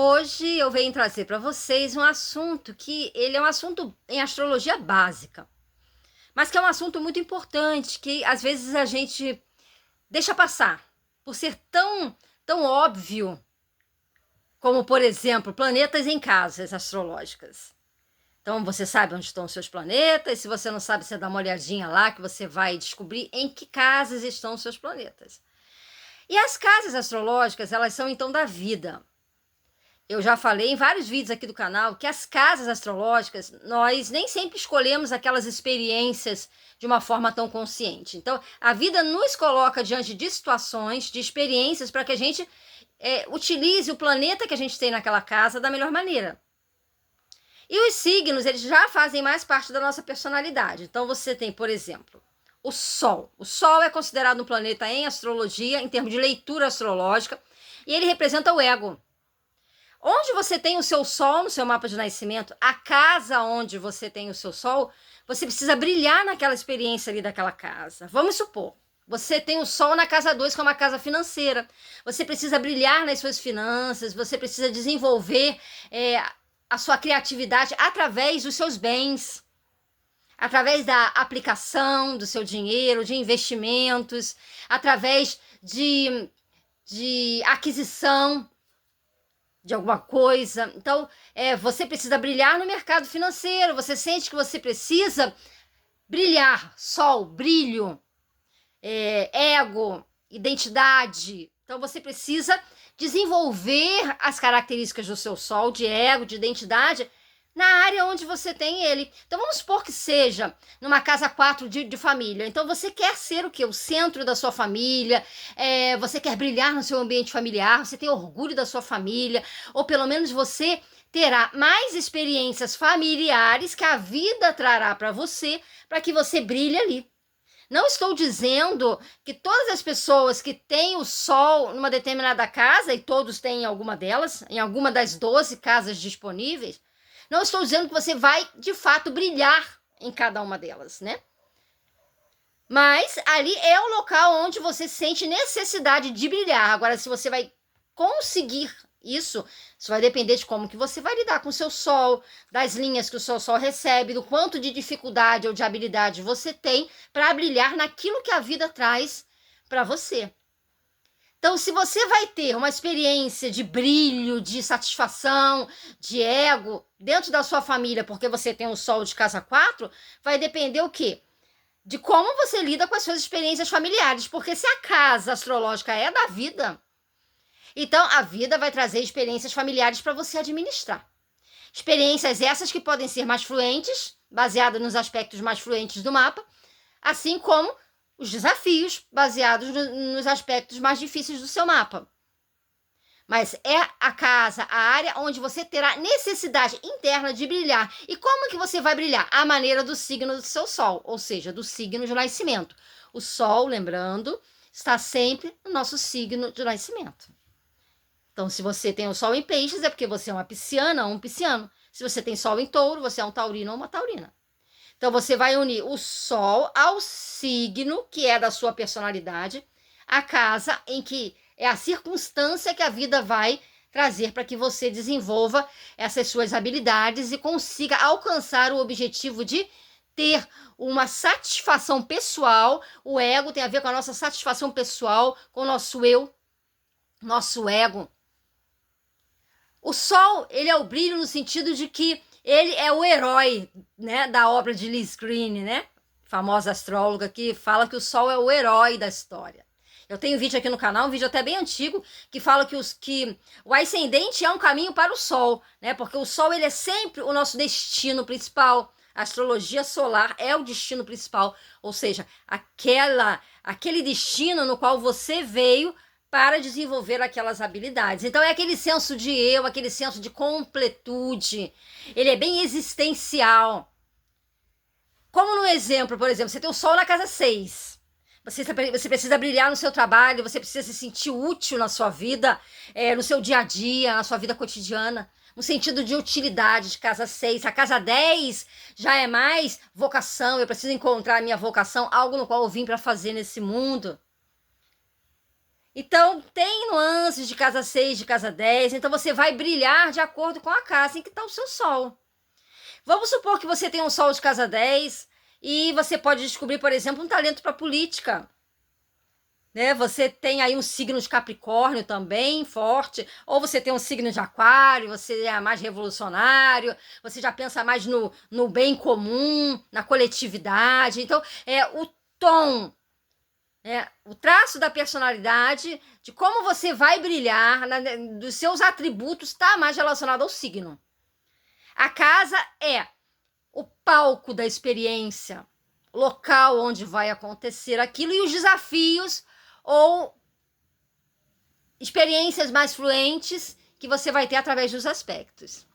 Hoje eu venho trazer para vocês um assunto que ele é um assunto em astrologia básica, mas que é um assunto muito importante que às vezes a gente deixa passar por ser tão óbvio, como por exemplo, planetas em casas astrológicas. Então você sabe onde estão os seus planetas, se você não sabe, você dá uma olhadinha lá que você vai descobrir em que casas estão os seus planetas. E as casas astrológicas, elas são então da vida. Eu já falei em vários vídeos aqui do canal que as casas astrológicas, nós nem sempre escolhemos aquelas experiências de uma forma tão consciente. Então, a vida nos coloca diante de situações, de experiências, para que a gente utilize o planeta que a gente tem naquela casa da melhor maneira. E os signos, eles já fazem mais parte da nossa personalidade. Então, você tem, por exemplo, o Sol. O Sol é considerado um planeta em astrologia, em termos de leitura astrológica, e ele representa o ego. Onde você tem o seu sol no seu mapa de nascimento, a casa onde você tem o seu sol, você precisa brilhar naquela experiência ali daquela casa. Vamos supor, você tem o sol na casa 2, que é uma casa financeira. Você precisa brilhar nas suas finanças, você precisa desenvolver a sua criatividade através dos seus bens, através da aplicação do seu dinheiro, de investimentos, através de aquisição de alguma coisa. Então, você precisa brilhar no mercado financeiro, você sente que você precisa brilhar, sol, brilho, ego, identidade. Então, você precisa desenvolver as características do seu sol, de ego, de identidade, na área onde você tem ele. Então, vamos supor que seja numa casa 4 de família. Então, você quer ser o quê? O centro da sua família, você quer brilhar no seu ambiente familiar, você tem orgulho da sua família, ou pelo menos você terá mais experiências familiares que a vida trará para que você brilhe ali. Não estou dizendo que todas as pessoas que têm o sol numa determinada casa, e todos têm em alguma delas, em alguma das 12 casas disponíveis, não estou dizendo que você vai, de fato, brilhar em cada uma delas, né? Mas ali é o local onde você sente necessidade de brilhar. Agora, se você vai conseguir isso vai depender de como que você vai lidar com o seu sol, das linhas que o seu sol recebe, do quanto de dificuldade ou de habilidade você tem para brilhar naquilo que a vida traz para você. Então, se você vai ter uma experiência de brilho, de satisfação, de ego dentro da sua família, porque você tem um sol de casa 4, vai depender o quê? De como você lida com as suas experiências familiares. Porque se a casa astrológica é da vida, então a vida vai trazer experiências familiares para você administrar. Experiências essas que podem ser mais fluentes, baseadas nos aspectos mais fluentes do mapa, assim como os desafios baseados nos aspectos mais difíceis do seu mapa. Mas é a casa, a área onde você terá necessidade interna de brilhar. E como que você vai brilhar? A maneira do signo do seu sol, ou seja, do signo de nascimento. O sol, lembrando, está sempre no nosso signo de nascimento. Então, se você tem o sol em peixes, é porque você é uma pisciana ou um pisciano. Se você tem sol em touro, você é um taurino ou uma taurina. Então, você vai unir o sol ao signo, que é da sua personalidade, a casa em que é a circunstância que a vida vai trazer para que você desenvolva essas suas habilidades e consiga alcançar o objetivo de ter uma satisfação pessoal. O ego tem a ver com a nossa satisfação pessoal, com o nosso eu, nosso ego. O sol, ele é o brilho no sentido de que ele é o herói, né, da obra de Liz Greene, né? Famosa astróloga que fala que o sol é o herói da história. Eu tenho um vídeo aqui no canal, um vídeo até bem antigo, que fala que o ascendente é um caminho para o sol, né? Porque o sol, ele é sempre o nosso destino principal. A astrologia solar é o destino principal, ou seja, aquele destino no qual você veio para desenvolver aquelas habilidades. Então é aquele senso de eu, aquele senso de completude. Ele é bem existencial. Como no exemplo, por exemplo, você tem o sol na casa 6. Você precisa brilhar no seu trabalho, você precisa se sentir útil na sua vida, no seu dia a dia, na sua vida cotidiana, no sentido de utilidade de casa 6. A casa 10 já é mais vocação, eu preciso encontrar a minha vocação, algo no qual eu vim para fazer nesse mundo. Então, tem nuances de casa 6, de casa 10, então você vai brilhar de acordo com a casa em que está o seu sol. Vamos supor que você tem um sol de casa 10 e você pode descobrir, por exemplo, um talento para política. Né? Você tem aí um signo de Capricórnio também forte, ou você tem um signo de Aquário, você é mais revolucionário, você já pensa mais no bem comum, na coletividade. Então, o tom, o traço da personalidade, de como você vai brilhar, dos seus atributos, está mais relacionado ao signo. A casa é o palco da experiência, local onde vai acontecer aquilo e os desafios ou experiências mais fluentes que você vai ter através dos aspectos.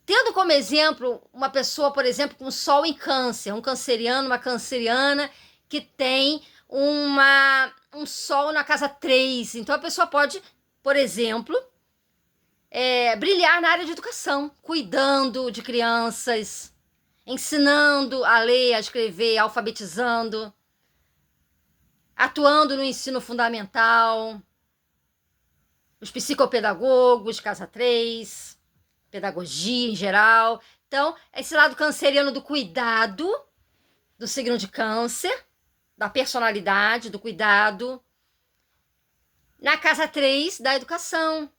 Tendo como exemplo uma pessoa, por exemplo, com sol em câncer, um canceriano, uma canceriana que tem um sol na casa 3. Então a pessoa pode, por exemplo, brilhar na área de educação, cuidando de crianças, ensinando a ler, a escrever, alfabetizando, atuando no ensino fundamental, os psicopedagogos, casa 3, pedagogia em geral. Então, esse lado canceriano do cuidado, do signo de câncer, da personalidade, do cuidado. Na casa 3, da educação,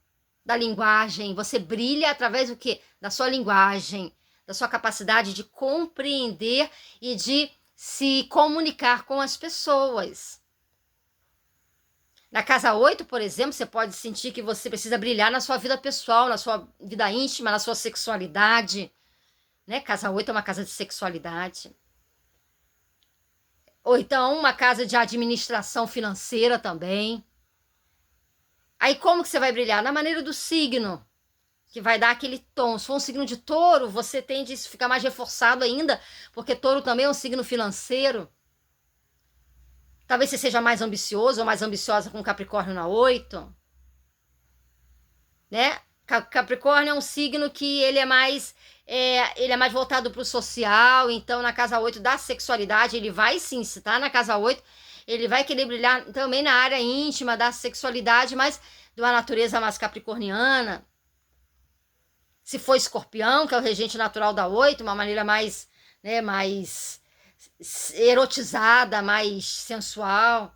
da linguagem. Você brilha através do quê? Da sua linguagem, da sua capacidade de compreender e de se comunicar com as pessoas. Na casa 8, por exemplo, você pode sentir que você precisa brilhar na sua vida pessoal, na sua vida íntima, na sua sexualidade. Né? Casa 8 é uma casa de sexualidade. Ou então uma casa de administração financeira também. Aí como que você vai brilhar? Na maneira do signo, que vai dar aquele tom. Se for um signo de touro, você tende a ficar mais reforçado ainda, porque touro também é um signo financeiro. Talvez você seja mais ambicioso ou mais ambiciosa com Capricórnio na 8. Né? Capricórnio é um signo que ele é mais voltado para o social, então na casa 8 da sexualidade, ele vai sim, se tá na casa 8, ele vai querer brilhar também na área íntima da sexualidade, mas de uma natureza mais capricorniana. Se for escorpião, que é o regente natural da 8, uma maneira mais, mais erotizada, mais sensual.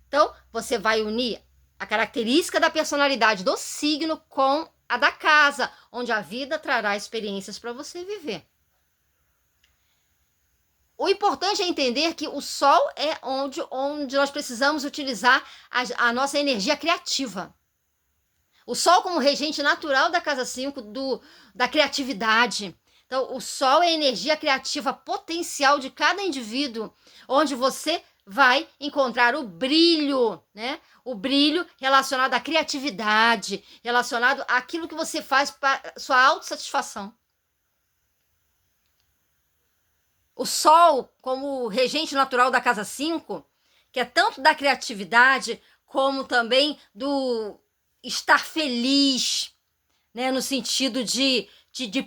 Então, você vai unir a característica da personalidade do signo com a da casa, onde a vida trará experiências para você viver. O importante é entender que o sol é onde nós precisamos utilizar a nossa energia criativa. O sol como regente natural da casa 5, da criatividade. Então, o sol é a energia criativa potencial de cada indivíduo, onde você vai encontrar o brilho, né? O brilho relacionado à criatividade, relacionado àquilo que você faz para sua autossatisfação. O sol, como regente natural da casa 5, que é tanto da criatividade, como também do estar feliz, né? No sentido de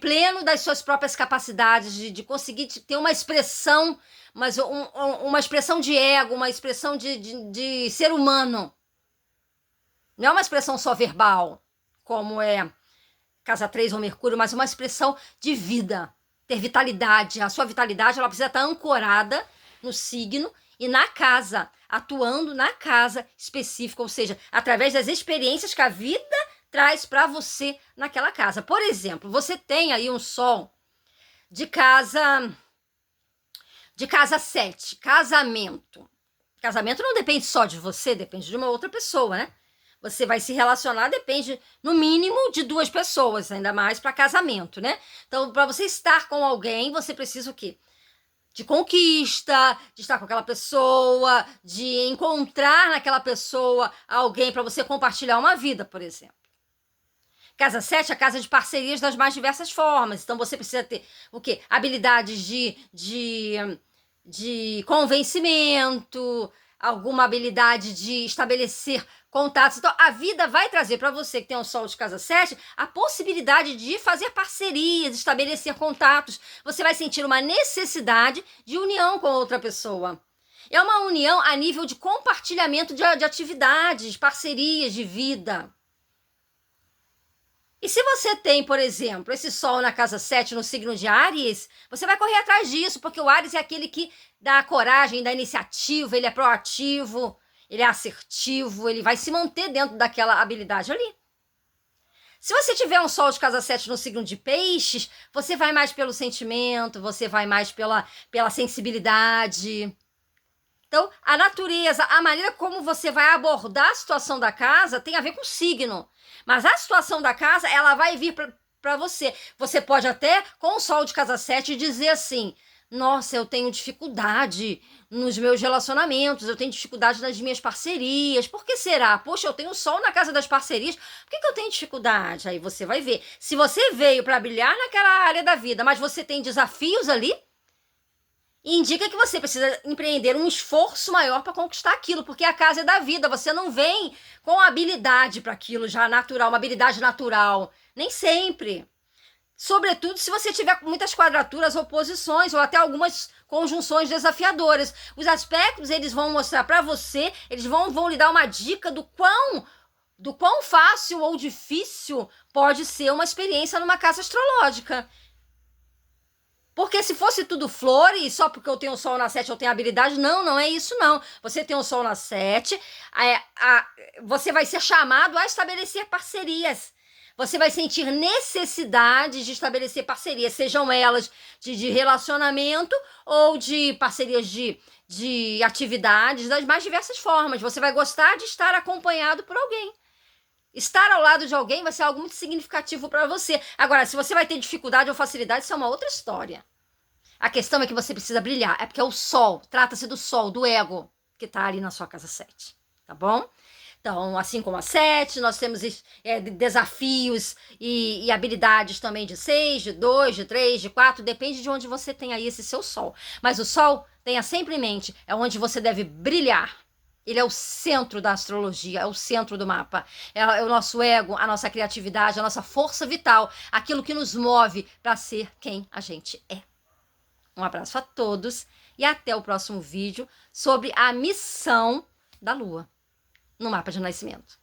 pleno das suas próprias capacidades, de conseguir ter uma expressão, mas uma expressão de ego, uma expressão de ser humano. Não é uma expressão só verbal, como é casa 3 ou Mercúrio, mas uma expressão de vida, ter vitalidade. A sua vitalidade ela precisa estar ancorada no signo e na casa, atuando na casa específica, ou seja, através das experiências que a vida traz para você naquela casa. Por exemplo, você tem aí um sol de casa 7, casamento. Casamento não depende só de você, depende de uma outra pessoa, né? Você vai se relacionar, depende, no mínimo, de 2 pessoas, ainda mais para casamento, né? Então, para você estar com alguém, você precisa o quê? De conquista, de estar com aquela pessoa, de encontrar naquela pessoa alguém para você compartilhar uma vida, por exemplo. Casa 7 é a casa de parcerias das mais diversas formas. Então, você precisa ter o quê? Habilidades de convencimento, alguma habilidade de estabelecer contatos. Então, a vida vai trazer para você que tem um sol de casa 7 a possibilidade de fazer parcerias, estabelecer contatos. Você vai sentir uma necessidade de união com outra pessoa. É uma união a nível de compartilhamento de atividades, parcerias de vida. E se você tem, por exemplo, esse Sol na casa 7 no signo de Áries, você vai correr atrás disso, porque o Áries é aquele que dá coragem, dá iniciativa, ele é proativo, ele é assertivo, ele vai se manter dentro daquela habilidade ali. Se você tiver um Sol de casa 7 no signo de Peixes, você vai mais pelo sentimento, você vai mais pela sensibilidade. Então, a natureza, a maneira como você vai abordar a situação da casa tem a ver com o signo. Mas a situação da casa, ela vai vir para você. Você pode até, com o Sol de casa 7, dizer assim: nossa, eu tenho dificuldade nos meus relacionamentos, eu tenho dificuldade nas minhas parcerias. Por que será? Poxa, eu tenho o Sol na casa das parcerias, por que eu tenho dificuldade? Aí você vai ver. Se você veio para brilhar naquela área da vida, mas você tem desafios ali, indica que você precisa empreender um esforço maior para conquistar aquilo, porque a casa é da vida, você não vem com habilidade para aquilo já natural, uma habilidade natural, nem sempre. Sobretudo se você tiver muitas quadraturas, oposições ou até algumas conjunções desafiadoras. Os aspectos, eles vão mostrar para você, eles vão lhe dar uma dica do quão fácil ou difícil pode ser uma experiência numa casa astrológica. Porque se fosse tudo flores, só porque eu tenho o Sol na 7 eu tenho habilidade, não é isso não. Você tem o Sol na 7, você vai ser chamado a estabelecer parcerias. Você vai sentir necessidade de estabelecer parcerias, sejam elas de relacionamento ou de parcerias de atividades, das mais diversas formas. Você vai gostar de estar acompanhado por alguém. Estar ao lado de alguém vai ser algo muito significativo para você. Agora, se você vai ter dificuldade ou facilidade, isso é uma outra história. A questão é que você precisa brilhar. É porque é o Sol, trata-se do Sol, do ego, que está ali na sua casa 7. Tá bom? Então, assim como a 7, nós temos desafios e habilidades também de 6, de 2, de 3, de 4, depende de onde você tem aí esse seu Sol. Mas o Sol, tenha sempre em mente, é onde você deve brilhar. Ele é o centro da astrologia, é o centro do mapa. É o nosso ego, a nossa criatividade, a nossa força vital, aquilo que nos move para ser quem a gente é. Um abraço a todos e até o próximo vídeo sobre a missão da Lua no mapa de nascimento.